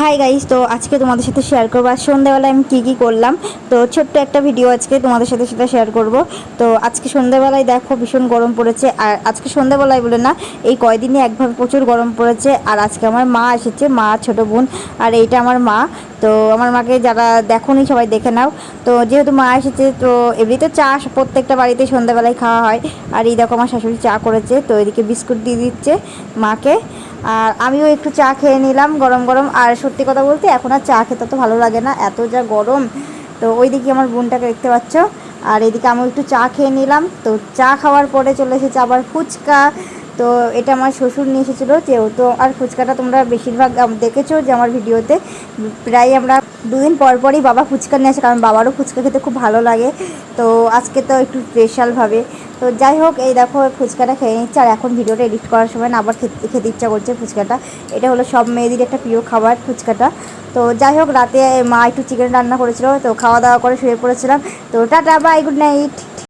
Hi guys, তো আজকে তোমাদের সাথে শেয়ার করবো আর সন্ধ্যাবেলায় আমি কী করলাম। তো ছোট্ট একটা ভিডিও আজকে তোমাদের সাথে সেটা শেয়ার করব। তো আজকে সন্ধ্যাবেলায় দেখো ভীষণ গরম পড়েছে, আর আজকে সন্ধ্যাবেলায় বলে না, এই কয়দিনই একভাবে প্রচুর গরম পড়েছে। আর আজকে আমার মা এসেছে, মা ছোটো বোন, আর এইটা আমার মা। তো আমার মাকে যারা দেখোনি সবাই দেখে নাও। তো যেহেতু মা এসেছে, তো এমনিতে চা প্রত্যেকটা বাড়িতে সন্ধ্যাবেলায় খাওয়া হয়। আর এই দেখো আমার শাশুড়ি চা করেছে, তো এদিকে বিস্কুট দিয়ে দিচ্ছে মাকে। আর আমিও একটু চা খেয়ে নিলাম গরম গরম। আর সত্যি কথা বলতে এখন আর চা খেতে তো ভালো লাগে না, এত যা গরম। তো ওইদিকে আমার বোনটাকে দেখতে পাচ্ছ, আর এদিকে আমিও একটু চা খেয়ে নিলাম। তো চা খাওয়ার পরে চলে এসেছে আবার ফুচকা। তো এটা আমার শ্বশুর নিয়ে এসেছিলো যেহেতু। আর ফুচকাটা তোমরা বেশিরভাগ দেখেছো যে আমার ভিডিওতে প্রায় আমরা দুদিন পর পরই বাবা ফুচকা নিয়ে আসে, কারণ বাবারও ফুচকা খেতে খুব ভালো লাগে। তো আজকে তো একটু স্পেশালভাবে। তো যাই হোক, এই দেখো ফুচকাটা খেয়ে নিচ্ছে। আর এখন ভিডিওটা এডিট করার সময় না আবার খেতে ইচ্ছা করছে ফুচকাটা। এটা হলো সব মেয়েদের একটা প্রিয় খাবার ফুচকাটা। তো যাই হোক, রাতে মা একটু চিকেন রান্না করেছিল, তো খাওয়া দাওয়া করে শুয়ে পড়েছিলাম। তো টাটা বাই, গুড নাইট।